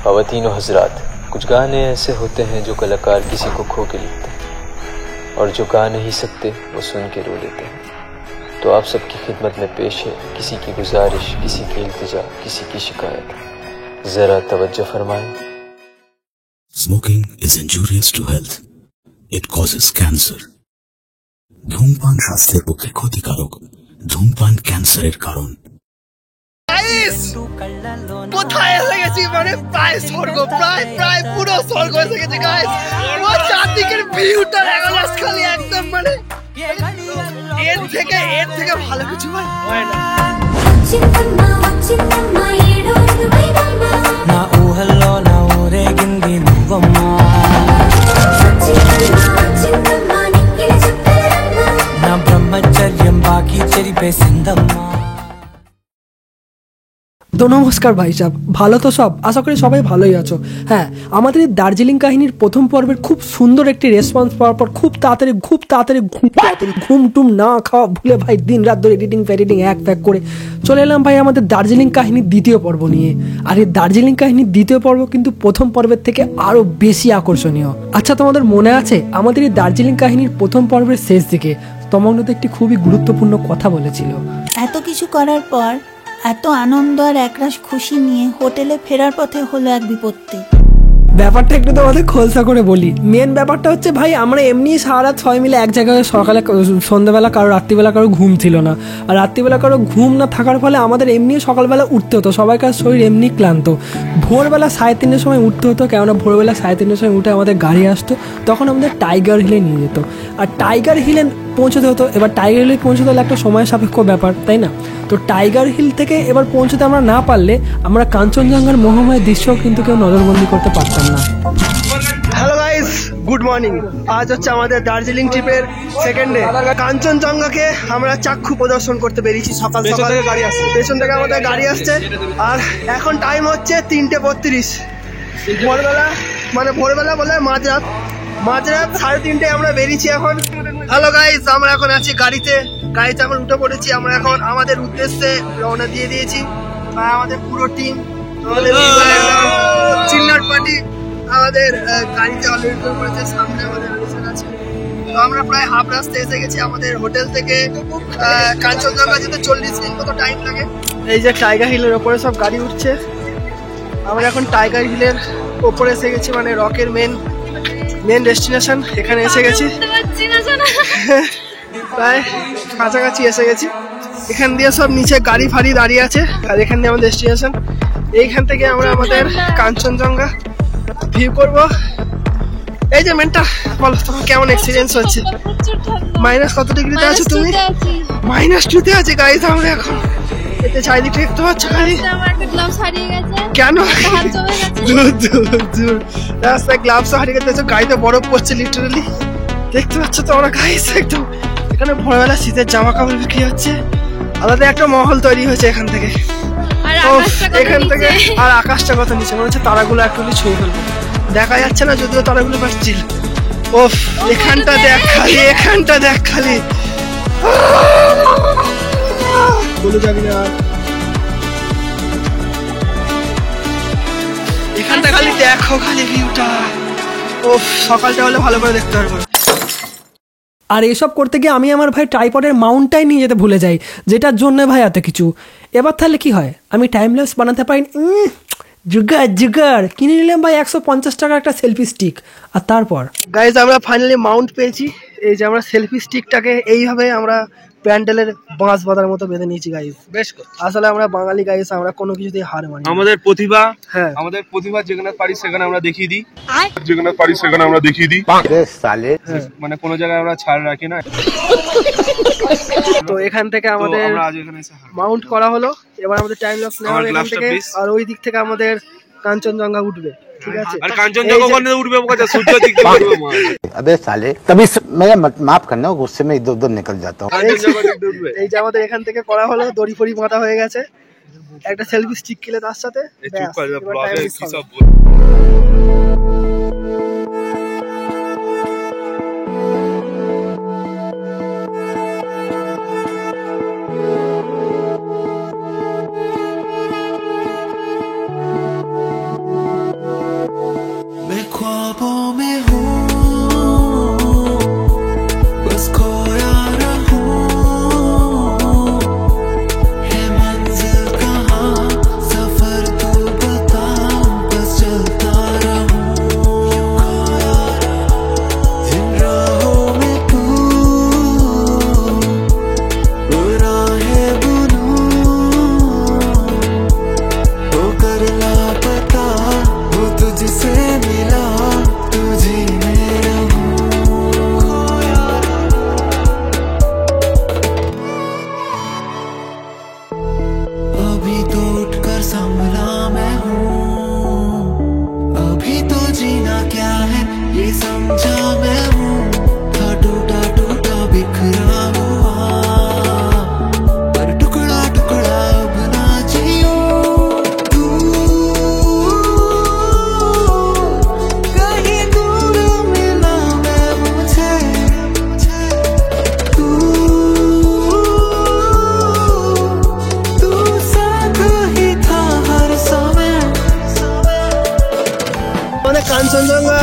ख़वातीन व हज़रात, कुछ गाने ऐसे होते हैं जो कलाकार किसी को खो के लिखते हैं और जो गा नहीं सकते वो सुन के रो लेते हैं। तो आप सबकी खिदमत में पेश है किसी की गुजारिश, किसी की इल्तिजा, किसी की शिकायत। ज़रा तवज्जो फरमाएं। Smoking is injurious to health. It causes cancer. ধূমপান স্বাস্থ্যের পক্ষে ক্ষতিকারক। ধূমপান ক্যান্সারের কারণ। কোথায় এসে গেছি, মানে প্রায় স্বর্গ, প্রায় পুরো স্বর্গ এসে গেছে গাইস। ও চারদিকের ভিউটা এখন খালি একদম মানে এর থেকে ভালো কিছু হয় না। నా ఊహల్లో నా ఊరేగింది నువ్వమ్మా, నా బ్రహ్మచర్యం బాకీ చెరిపేసిందమ్మా। তো নমস্কার ভাই সাহেব, ভালো তো সব? আশা করি সবাই ভালোই আছো। হ্যাঁ, আমাদের এই দার্জিলিং কাহিনীর প্রথম পর্বের খুব সুন্দর একটি রেসপন্স পাওয়ার পর খুব তাড়াতাড়ি ঘুম টুম না খাওয়া ভুলে ভাই দিন রাত ধরে এডিটিং এক প্যাক করে চলে এলাম ভাই আমাদের দার্জিলিং কাহিনীর দ্বিতীয় পর্ব নিয়ে। আর এই দার্জিলিং কাহিনীর দ্বিতীয় পর্ব কিন্তু প্রথম পর্বের থেকে আরও বেশি আকর্ষণীয়। আচ্ছা, তোমাদের মনে আছে আমাদের এই দার্জিলিং কাহিনীর প্রথম পর্বের শেষ দিকে তমগ্নতা একটি খুবই গুরুত্বপূর্ণ কথা বলেছিল। এত কিছু করার পর, এত আনন্দ আর একরাশ খুশি নিয়ে হোটেলে ফেরার পথে হলো এক বিপত্তি। ব্যাপারটা একটু তোমাদের খোলসা করে বলি। মেন ব্যাপারটা হচ্ছে ভাই, আমরা এমনি সারা রাত সবাই মিলে এক জায়গায় সকালে সন্ধ্যাবেলা কারো রাত্রিবেলা কারো ঘুম ছিল না, আর রাত্রিবেলা কারো ঘুম না থাকার ফলে আমাদের এমনি সকালবেলা উঠতে হতো, সবাইকার শরীর এমনি ক্লান্ত। ভোরবেলা 3:30-এর সময় উঠতে হতো, কেননা ভোরবেলা 3:30-এর সময় উঠে আমাদের গাড়ি আসতো, তখন আমাদের টাইগার হিলে নিয়ে যেত। আর টাইগার হিলে পৌঁছতে হতো। এবার টাইগার হিলে পৌঁছতে হলে একটা সময় সাপেক্ষ ব্যাপার, তাই না? তো টাইগার হিল থেকে এবার পৌঁছতে আমরা না পারলে আমরা কাঞ্চনজঙ্ঘার মোহময় দৃশ্য কিন্তু কেউ নজরবন্দি করতে পারতাম না। Hello guys, good morning. আজ হচ্ছে আমাদের দার্জিলিং ট্রিপের সেকেন্ড ডে। কাঞ্চনজঙ্ঘাকে আমরা চাক্ষু প্রদর্শন করতে বেরিয়েছি সকাল সকাল। পেছন থেকে আমাদের গাড়ি আসছে আর এখন টাইম হচ্ছে 3:32। ভোরবেলা বলে মাঝরাত 3:30 আমরা বেরিয়েছি এখন। হ্যালো গাইস, আমরা এখন আছি গাড়িতে আমরা উঠে পড়েছি। আমরা এখন আমাদের উদ্দেশ্যে রওনা দিয়ে দিয়েছি। আমাদের পুরো টিম, আমাদের চিল্লার পার্টি আমাদের গাড়িতে অলরেডি উঠে পড়েছে। সামনে আমাদের রিলেশন আছে। তো আমরা প্রায় হাফ রাস্তা এসে গেছি। আমাদের হোটেল থেকে কাঞ্চনজঙ্ঘা যেতে 40 মিনিট মতো টাইম লাগে। এই যে টাইগার হিলের ওপরে সব গাড়ি উঠছে। আমরা এখন টাইগার হিলের ওপরে এসে গেছি, মানে রকের মেন ডেস্টিনেশন। এখানে এসে গেছি, প্রায় কাছাকাছি এসে গেছি। এখান দিয়ে সব নিচে গাড়ি ফাড়ি দাঁড়িয়ে আছে আর এখান দিয়ে আমাদের ডেস্টিনেশন। এইখান থেকে আমরা আমাদের কাঞ্চনজঙ্ঘা ভিউ করব। এই যে মেনটা বলো, তোমার কেমন এক্সপিরিয়েন্স হচ্ছে? মাইনাস কত ডিগ্রিতে আছো তুমি? -2-তে আছে গাইস আমরা এখন। এতে চারিদিকে দেখতে পাচ্ছ খালি। কেন? রাস্তায় গ্লাভস হারিয়ে গেছে, গাড়িতে বরফ পড়ছে লিটারালি। দেখতে পাচ্ছ তো আমরা গাইস একদম। এখানে ভোরবেলা শীতের জামা কাপড় বিক্রি হচ্ছে, আলাদা একটা মহল তৈরি হয়েছে এখান থেকে। আর আকাশটা কত নিচে, মনে হচ্ছে তারাগুলো একটু ছুঁয়ে ফেলবো। দেখা যাচ্ছে না যদিও তারাগুলো পাচ্ছিল। ওফ, এখানটা দেখ খালি বলে যাবি না। এখানটা খালি দেখো, খালি ভিউটা। ওফ, সকালটা হলে ভালো করে দেখতে পারবো। আর এসব করতে গিয়ে আমি আমার ভাই ট্রাইপডের মাউন্টটাই নিয়ে যেতে ভুলে যাই, যেটার জন্য ভাই এত কিছু। এবার তাহলে কি হয়, আমি টাইম ল্যাপস বানাতে পারি। জুগার কিনে নিলাম ভাই 150 টাকার একটা সেলফি স্টিক। আর তারপর গাইজ আমরা ফাইনালি মাউন্ট পেয়েছি। এই যে আমরা সেলফি স্টিকটাকে এইভাবে আমরা প্যান্ডেলের বাঁশ বাঁধার মতো বেঁধে নিয়েছি গাইজ। বেশ, আসলে আমরা বাঙালি গাইজ, আমরা কোনো কিছুতেই হার মানি। আমাদের প্রতিভা যেখানে পারি সেখানে আমরা দেখিয়ে দিই, মানে কোনো জায়গায় আমরা ছাড় রাখি না। তো এখান থেকে আমাদের মাউন্ট করা হলো। এবার আমাদের টাইম লস নেওয়া হবে এখান থেকে, আর ওই দিক থেকে আমাদের কাঞ্চনজঙ্ঘা উঠবে। ঠিক আছে, আর কাঞ্চনজঙ্ঘা কোন দিকে উঠবে? সূর্য দিক থেকে উঠবে। अबे साले तभी मैं माफ करना, गुस्से में इधर उधर निकल जाता हूँ। এই যে আমাদের এখান থেকে করা হলো, দড়ি ফড়ি বাঁধা হয়ে গেছে, একটা সেলফি স্টিক কিনে তার সাথে। কাঞ্চনজঙ্ঘা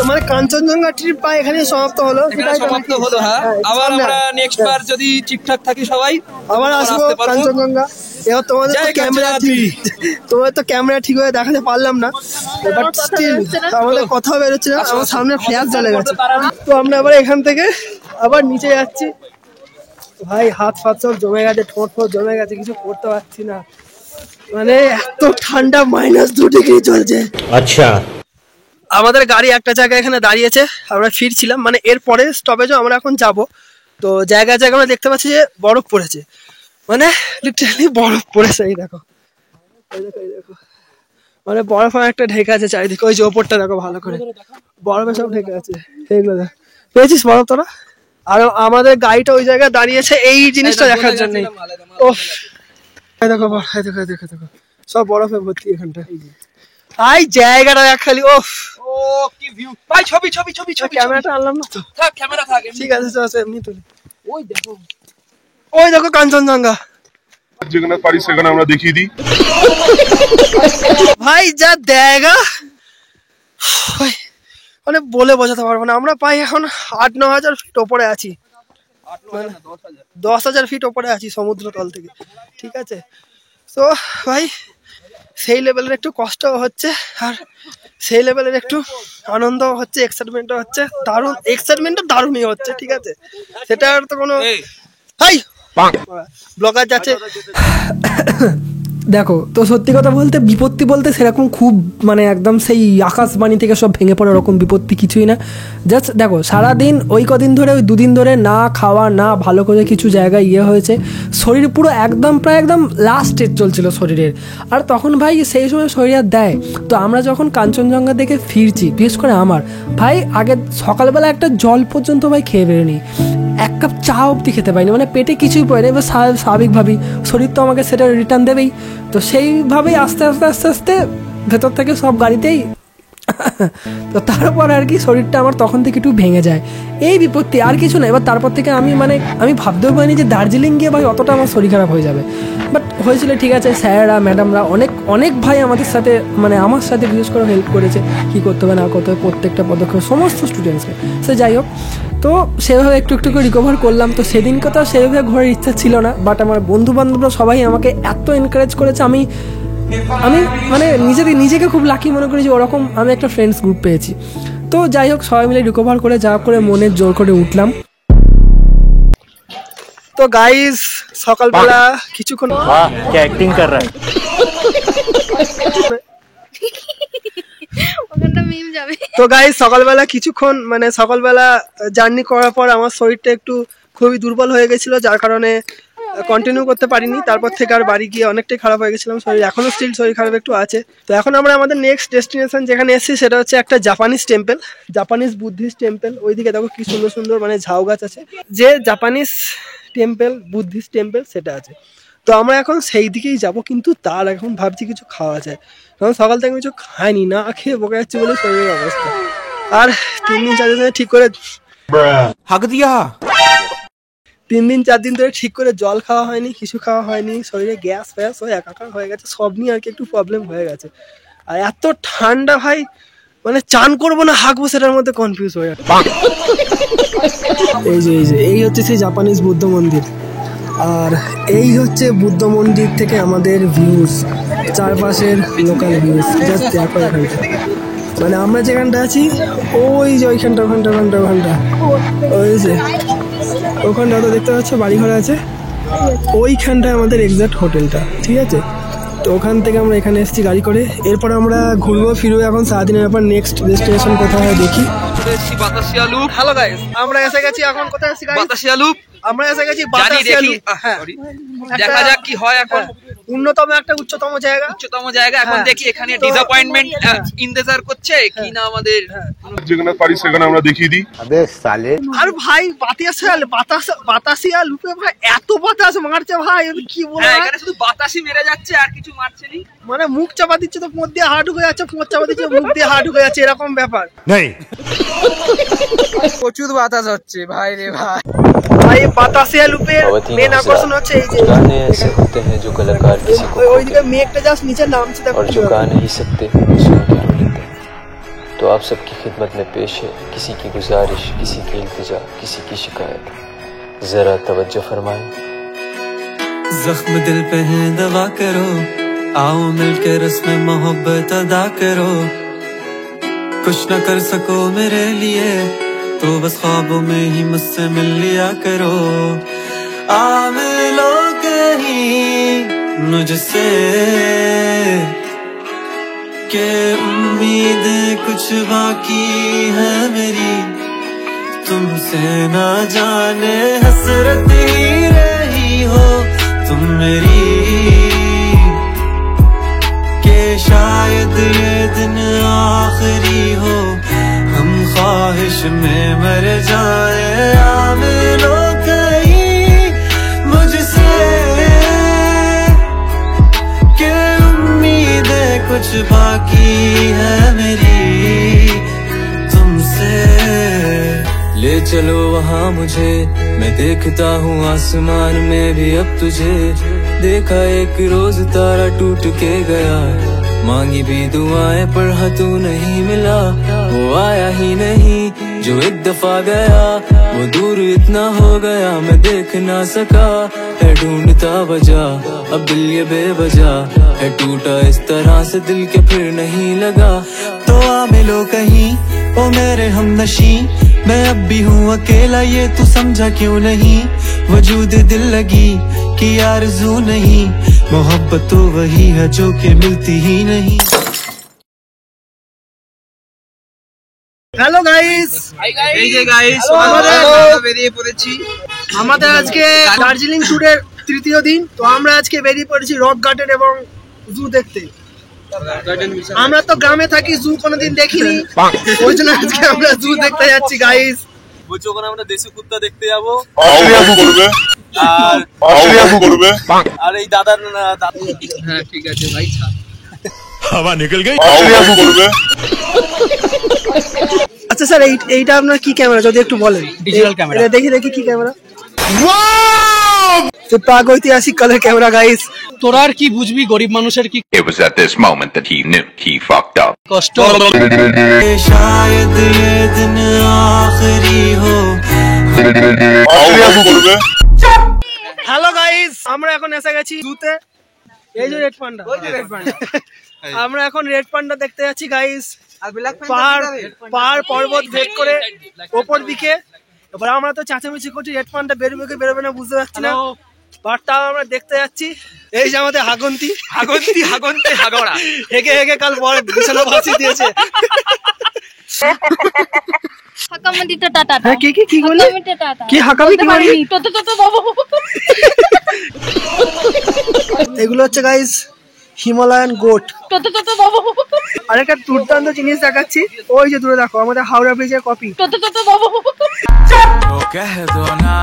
মানে কাঞ্চনজঙ্ঘা ট্রিপ পাই এখানে সমাপ্ত হলো। সমাপ্ত হলো। হ্যাঁ, আবার আমরা নেক্সট বার যদি ঠিকঠাক থাকি সবাই আবার আসবো কাঞ্চনজঙ্ঘা। এবার তোমাদের তো ক্যামেরা ঠিক হয়ে দেখাতে পারলাম না, বাট স্টিল আমাদের কথা বেরোচ্ছে না, আমার সামনে ফ্ল্যাশ জ্বলে গেছে। তো আমরা আবার এখান থেকে আবার নিচে যাচ্ছি। ভাই হাত ফাত সব জমে গেছে, ঠোঁট ফোট জমে গেছে, কিছু করতে পারছি না, মানে এত ঠান্ডা -2 ডিগ্রি চলছে। अच्छा আমাদের গাড়ি একটা জায়গায় এখানে দাঁড়িয়েছে, আমরা ফিরছিলাম, মানে এর পরে স্টপেজও আমরা এখন যাব। তো জায়গায় জায়গায় আমরা দেখতে পাচ্ছি যে বরফ পড়েছে, মানে লিটারালি বরফ পড়েছে। এই দেখো, এই দেখো, মানে বরফ একটা ঢেকে আছে চারিদিকে। ওই যে ওপরটা দেখো ভালো করে, বরফে সব ঢেকে আছে। এইগুলো দেখ, পেয়েছিস বরফ তোরা? আর আমাদের গাড়িটা ওই জায়গায় দাঁড়িয়েছে এই জিনিসটা দেখার জন্য। ও দেখো, দেখো দেখো দেখো, সব বরফে ভর্তি এখানটা। এই জায়গাটা দেখ খালি। ও কি ভিউ ভাই! ছবি ছবি ছবি ছবি। ক্যামেরাটা আনলাম না তো, থাক ক্যামেরা থাক, ঠিক আছে চল এমনি তুলি। ওই দেখো কাঞ্চনজঙ্ঘা, যেখানে পারি সেখানে আমরা দেখিয়ে দিই। ভাই যা জায়গা, মানে বলে বোঝাতে পারবো না। আমরা পাই এখন 8-9 হাজার ফিট ওপরে আছি, 10,000 ফিট ওপরে আছি সমুদ্র তল থেকে, ঠিক আছে? তো ভাই সেই লেভেলের একটু কষ্ট হচ্ছে, আর সেই লেভেলের একটু আনন্দ হচ্ছে, এক্সাইটমেন্টও হচ্ছে, দারুণ এক্সাইটমেন্টও দারুণই হচ্ছে, ঠিক আছে? সেটা আর তো কোনো হাই ব্লগার যাচ্ছে। দেখো, তো সত্যি কথা বলতে বিপত্তি বলতে সেরকম খুব মানে একদম সেই আকাশবাণী থেকে সব ভেঙে পড়ে ওরকম বিপত্তি কিছুই না। জাস্ট দেখো, সারাদিন ওই কদিন ধরে, ওই 2 দিন ধরে না খাওয়া, না ভালো করে কিছু জায়গায় হয়েছে, শরীর পুরো একদম প্রায় একদম লাস্ট স্টেজ চলছিল শরীরের। আর তখন ভাই সেই সময় শরীর আর দেয়। তো আমরা যখন কাঞ্চনজঙ্ঘা দেখে ফিরছি, বিশেষ করে আমার ভাই, আগে সকালবেলা একটা জল পর্যন্ত ভাই খেয়ে বেরোনি, 1 কাপ চা অবধি খেতে পারিনি, মানে পেটে কিছুই পড়ে না। এবার স্বাভাবিকভাবেই শরীর তো আমাকে সেটা রিটার্ন দেবেই। তো সেইভাবেই আস্তে আস্তে আস্তে আস্তে ভেতর থেকে সব গাড়িতেই তো তারপর আর কি শরীরটা আমার তখন থেকে একটু ভেঙে যায়, এই বিপত্তি, আর কিছু না। এবার তারপর থেকে আমি ভাবতেও পারিনি যে দার্জিলিং গিয়ে ভাই অতটা আমার শরীর খারাপ হয়ে যাবে, বাট হয়েছিল। ঠিক আছে, স্যাররা ম্যাডামরা অনেক ভাই আমাদের সাথে, মানে আমার সাথে বিশেষ করে হেল্প করেছে, কী করতে হবে না করতে হবে প্রত্যেকটা পদক্ষেপ, সমস্ত স্টুডেন্টসকে। সে যাই হোক, তো সেভাবে একটু একটু করে রিকভার করলাম। তো সেদিনকে তো সেভাবে ঘোরার ইচ্ছা ছিল না, বাট আমার বন্ধু বান্ধবরা সবাই আমাকে এত এনকারেজ করেছে, আমি মানে নিজেকে খুব লাকি মনে করি যে ওরকম আমি একটা ফ্রেন্ডস গ্রুপ পেয়েছি। তো যাই হোক, সবাই মিলে রিকভার করে যা করে মনের জোর করে উঠলাম। তো গাইস সকালবেলা কিছুক্ষণ एक्टिंग कर रहा है। তো গাইস সকালবেলা কিছুক্ষণ, মানে সকালবেলা জার্নি করার পর আমার শরীরটা একটু খুবই দুর্বল হয়ে গেছিল, যার কারণে কন্টিনিউ করতে পারিনি। তারপর থেকে আর বাড়ি গিয়ে অনেকটাই খারাপ হয়ে গেছিলাম শরীর, এখনো স্টিল শরীর খারাপ একটু আছে। তো এখন আমরা আমাদের নেক্সট ডেস্টিনেশন যেখানে এসেছি সেটা হচ্ছে একটা Japanese temple, Japanese Buddhist temple. ওইদিকে দেখো কি সুন্দর সুন্দর মানে ঝাউ গাছ আছে, যে জাপানিজ টেম্পল, বুদ্ধিস্ট টেম্পল সেটা আছে। তো আমরা এখন সেই দিকেই যাব, কিন্তু তার এখন ভাবছি কিছু খাওয়া যায়, কারণ সকাল থেকে কিছু খাইনি, না খেয়ে বকে যাচ্ছে বলে শরীরের অবস্থা। আর 3-4 দিন ধরে ঠিক করে 3-4 দিন ধরে ঠিক করে জল খাওয়া হয়নি, কিছু খাওয়া হয়নি, শরীরে গ্যাস ফ্যাস হয়ে একাকার হয়ে গেছে, সব নিয়ে আর কি একটু প্রবলেম হয়ে গেছে। আর এত ঠান্ডা ভাই, মানে চান করবো না হাঁকবো সেটার মধ্যে কনফিউজ হয়ে যাচ্ছে। এই হচ্ছে সেই জাপানিজ বুদ্ধ মন্দির, আর এই হচ্ছে বুদ্ধ মন্দির থেকে আমাদের ভিউজ, চারপাশের লোকাল ভিউজ। জাস্ট দেখো এখানটা, মানে আমরা যেখানটা আছি ওই যে ওইখানটা ওই যে ওখানটা তো দেখতে পাচ্ছ বাড়িঘর আছে, ওইখানটায় আমাদের এক্সাক্ট হোটেলটা, ঠিক আছে? তো ওখান থেকে আমরা এখানে এসেছি গাড়ি করে, এরপর আমরা ঘুরবো ফিরবো এখন সারাদিনের ব্যাপার। নেক্সট ডেস্টিনেশন কোথায় হয় দেখি। বাতাসিয়া লুপ। হ্যালো গাইস, আমরা এসে গেছি এখন কোথায় আছি গাইস? বাতাসিয়া লুপ। আমরা এসে গেছি বাতাসিয়া লুপ। হ্যাঁ, দেখা যাক কি হয় এখন। উন্নতম একটা উচ্চতম জায়গা এখন দেখি এখানে ডিসঅ্যাপয়েন্টমেন্ট ইন্তজার করছে কি না আমাদের। যেখানে পারি সেখানে আমরা দেখিয়ে দিই। अबे साले আর ভাই বাতাসিয়া লুপে ভাই এত বাতাস মারছে ভাই, আমি কি বলবো। এখানে শুধু বাতাসই মেরে যাচ্ছে আর কিছু মারছে না, মানে মুখ চাপা দিচ্ছে তো মুখ দিয়ে হাত ঢুকে যাচ্ছে, মুখ চাপা দিচ্ছে মুখ দিয়ে হাত ঢুকে যাচ্ছে, এরকম ব্যাপার। नहीं প্রচুর বাতাস হচ্ছে ভাই রে ভাই। ভাই বাতাসিয়া লুপের মেন আকর্ষণ হচ্ছে এই যে गाने ऐसे होते हैं जो कलाकार किसी को ওইদিকে মেঘটা জাস্ট নিচে নামছে, দেখো और जो गा नहीं सकते वो सुन के रो लेते हैं। तो आप सबकी खिदमत में पेश है किसी की गुजारिश, किसी की इल्तिजा, किसी की शिकायत। जरा तवज्जो फरमाएं। जख्म दिल पे है दवा करो, आओ मिलकर रस्म मोहब्बत अदा करो। कुछ न कर सको मेरे लिए तो बस ख्वाबों में ही मुझसे मिल लिया करो। आ मिलो कहीं मुझसे के उम्मीद कुछ बाकी है मेरी, तुमसे ना जाने हसरत ही रही हो तुम मेरी, के शायद ये दिन आखिरी हो, हम ख्वाहिश में मर जाए। आ मिलो कहीं मुझसे के उम्मीदें कुछ बाकी है मेरी तुमसे। ले चलो वहाँ मुझे, मैं देखता हूँ आसमान में भी अब तुझे। देखा एक रोज तारा टूट के गया, मांगी भी दुआएं पर तू नहीं मिला। वो आया ही नहीं जो एक दफा गया, वो दूर इतना हो गया मैं देख ना सका। है ढूंढता वजह अब दिल ये बेवजह है टूटा, इस तरह से दिल के फिर नहीं लगा। तो आ मिलो कहीं ओ मेरे हमनशी, मैं अब भी हूँ अकेला ये तू समझा क्यों नहीं। वजूद दिल लगी कि आरज़ू नहीं, मोहब्बत तो वही है जो कि मिलती ही नहीं। হ্যালো গাইস, এই যে গাইস বেরিয়ে পড়েছি আমাদের আজকে দার্জিলিং ট্যুরের তৃতীয় দিন। তো আমরা আজকে বেরিয়ে পড়েছি রক গার্ডেন এবং জু দেখতে। আমরা তো গ্রামে থাকি, জু কোনোদিন দেখিনি, ওই জন্য আজকে আমরা জু দেখতে যাচ্ছি গাইস। বলছি ওখানে আমরা দেশি কুত্তা দেখতে যাবো আর এই দাদার হ্যাঁ ঠিক আছে ভাই हवा निकल गई। আচ্ছা স্যার, এইটা আপনার কি ক্যামেরা যদি একটু বলেন? Digital camera. দেখি দেখি কি ক্যামেরা। প্রাগৈতিহাসিক কালের ক্যামেরা গাইস। তোরা আর কি বুঝবি গরিব মানুষের কি It was at this moment that he knew he fucked up. কষ্ট। शायद ये दिन आखिरी हो। হ্যালো গাইস, আমরা এখন এসে গেছি জুতে। এই যে রেড পান্ডা, আমরা এখন রেড পান্ডা দেখতে যাচ্ছি গাইস। পাহাড় পর্বত ভেদ করে ওপর দিকে। এবার আমরা তো চাচামেচি করছি রেড পান্ডা বেরোবে কি বেরোবে না বুঝতে পারছি না, বাট তাও আমরা দেখতে যাচ্ছি। এই যে আমাদের হাগন্তি হাগড়া হেগে হেগে কাল বড় বিছানা ভাসি দিয়েছে। এগুলো হচ্ছে গাইস হিমালয়ান গোট। আরেকটা দুর্দান্ত জিনিস দেখাচ্ছি, ওই যে দূরে দেখো আমাদের হাওড়া ব্রিজের কপি। कह दो ना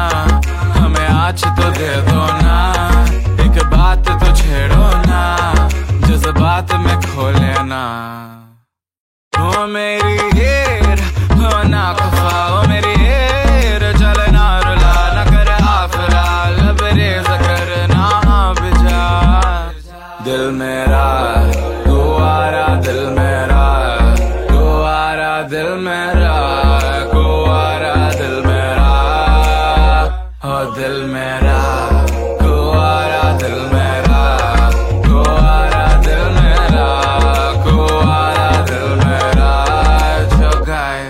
हमें आज तो दे दो ना, एक बात तो छेड़ो ना, जज्बात में खो लेना। हो मेरी हीर हो ना खफा, हो मेरी हीर चलना रुला न कर आफरा, लबरेज करना बिजा। दिल मेरा गुवारा, दिल मेरा गुवारा, दिल मेरा गुवारा, दिल मेरा हो दिल मेरा गुवारा, दिल मेरा गुवारा, दिल मेरा गुवारा, दिल मेरा जो गाए।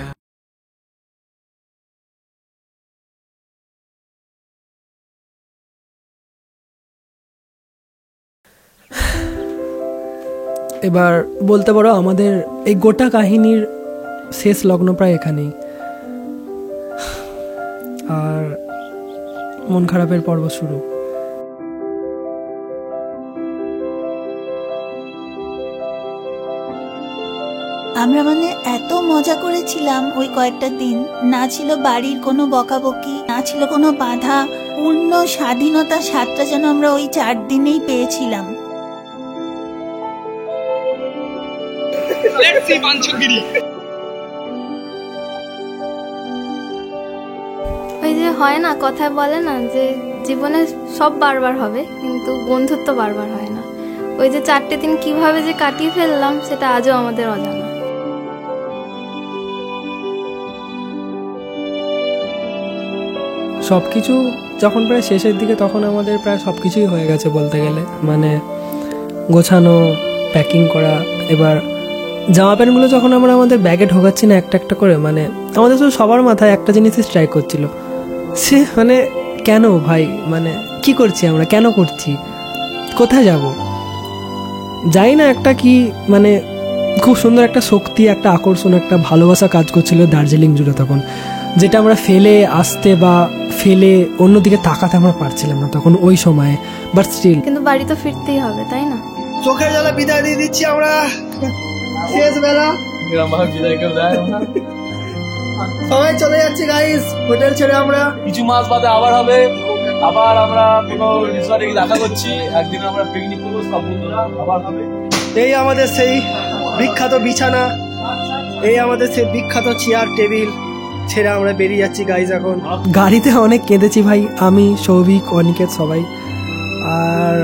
এবার বলতে পারো আমাদের এই গোটা কাহিনীর শেষ লগ্ন প্রায় এখানেই, আর মন খারাপের পর্ব শুরু। আমরা মানে এত মজা করেছিলাম ওই কয়েকটা দিন। না ছিল বাড়ির কোনো বকাবকি, না ছিল কোনো বাধা, পূর্ণ স্বাধীনতা স্বাদটা যেন আমরা ওই 4 দিনেই পেয়েছিলাম। ওই যে হয় না, কথায় বলে না যে জীবনে সব বারবার হবে কিন্তু বন্ধুত্ব বারবার হয় না। ওই যে 4টে দিন কিভাবে যে কাটিয়ে ফেললাম সেটা আজও আমাদের অজানা। সব কিছু যখন প্রায় শেষের দিকে তখন আমাদের প্রায় সব কিছুই হয়ে গেছে বলতে গেলে, মানে গোছানো, প্যাকিং করা। এবার জামা প্যান্টগুলো যখন আমরা আমাদের ব্যাগে ঢোকাচ্ছি না একটা একটা করে, মানে আমাদের তো সবার মাথায় একটা জিনিসই স্ট্রাইক করছিল, সে মানে কেন ভাই, মানে কি করছি আমরা, কেন করছি, কোথায় যাব, যাই না, একটা কি মানে খুব সুন্দর একটা শক্তি, একটা আকর্ষণ, একটা ভালোবাসা কাজ করছিল দার্জিলিং জুড়ে তখন, যেটা আমরা ফেলে আসতে বা ফেলে অন্যদিকে তাকাতে আমরা পারছিলাম না তখন ওই সময়ে, বাট স্টিল। কিন্তু বাড়ি তো ফিরতেই হবে, তাই না? চোখের জ্বালা বিদায় দিয়ে দিচ্ছি আমরা, শেষ বেলা সবাই চলে যাচ্ছে গাইস হোটেল ছেড়ে। আমরা কিছু মাস বাদে আবার হবে, আবার আমরা কোনো রিসর্টে দেখা করছি, একদিন আমরা পিকনিক করবো সব বন্ধুরা, আবার হবে। এই আমাদের সেই বিখ্যাত বিছানা, এই আমাদের সেই বিখ্যাত চেয়ার টেবিল ছেড়ে আমরা বেরিয়ে যাচ্ছি গাইস এখন। গাড়িতে অনেক কেঁদেছি ভাই, আমি, সৌভিক, অনিকেত সবাই। আর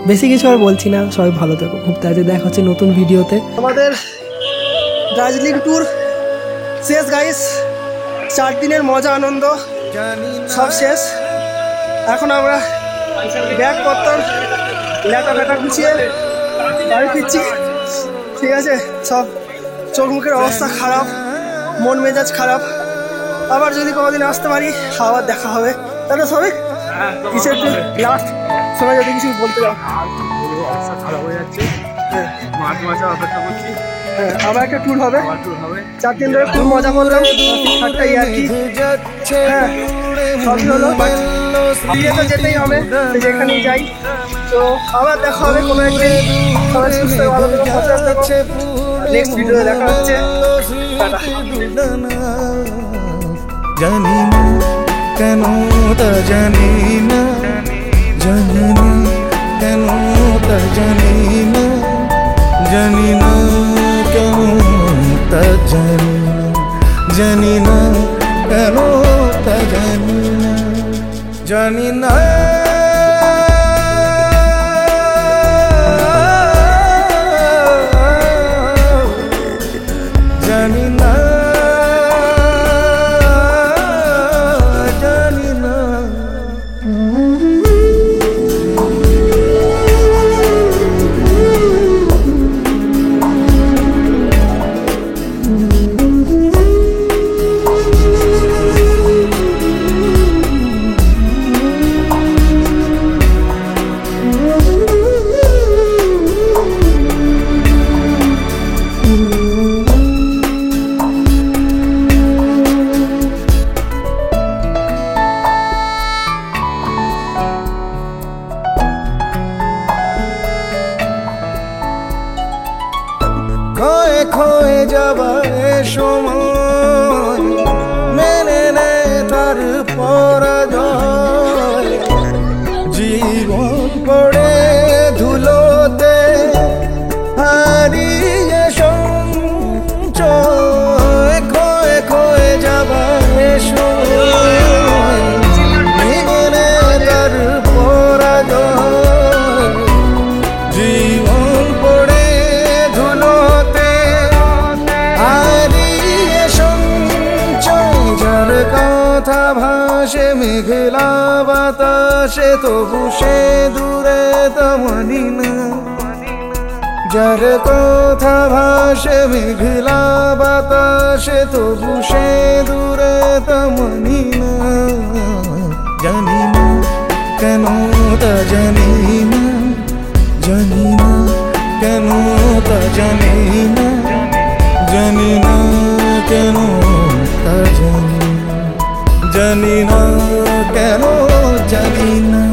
বেশি কিছু আর বলছি না, সবাই ভালো থেকো, খুব তাড়াতাড়ি দেখা হচ্ছে নতুন ভিডিওতে। আমাদের দার্জিলিং ট্যুর শেষ গাইস, 4 দিনের মজা আনন্দ সব শেষ। এখন আমরা ব্যাগপত্র লেটা ফেটা গুছিয়ে বাড়ি ফিরছি, ঠিক আছে? সব চোখ মুখের অবস্থা খারাপ, মন মেজাজ খারাপ। আবার যদি কোনোদিন আসতে পারি আবার দেখা হবে, তাহলে সবাই কিছু একটু লাস্ট সময় যদি কিছু বলতে যাও। খারাপ হয়ে যাচ্ছে, মার্চ মাসে অপেক্ষা করছি। হ্যাঁ, আবার একটা ট্যুর হবে, 4 দিন ধরে খুব মজা করলাম, ঠাট্টাই আর কি। হ্যাঁ, সবই হলো, বিয়ে তো যেতেই হবে, যেখানেই যাই। তো আবার দেখা হবে কোনো একদিন, সবাই সুস্থ ভালো করে নেক্সট ভিডিওতে দেখা হচ্ছে, টাটা। জানি না কেন তা জানি না, জানি না কেন তা জানি না, জানি না কেন তা জানি না, জানি না কেন তা জানি না, জানি না। জানি না, জানি না। খোয়ে খোয়ে যাবার সময় মেনে নে তার পরাজয়, জীবন পড়ে ধুলোতে হারিয়ে সঞ্চয়, খোয়ে খোয়ে যাবার সময় মেনে নে তার পরাজয়, জীবন পড়ে ধুলোতে হারিয়ে সঞ্চয়, যার কথা ভাসে মেঘলা বাতাসে তবু সে দূরে তা মানি না, যার কথা ভাসে মেঘলা বাতাসে তবু সে দূরে তা মানি না, জানি না কেন তা জানি না, জানি না কেন তা জানি না, জানি না কেন তা জানি না, জানি না কেন জানি না।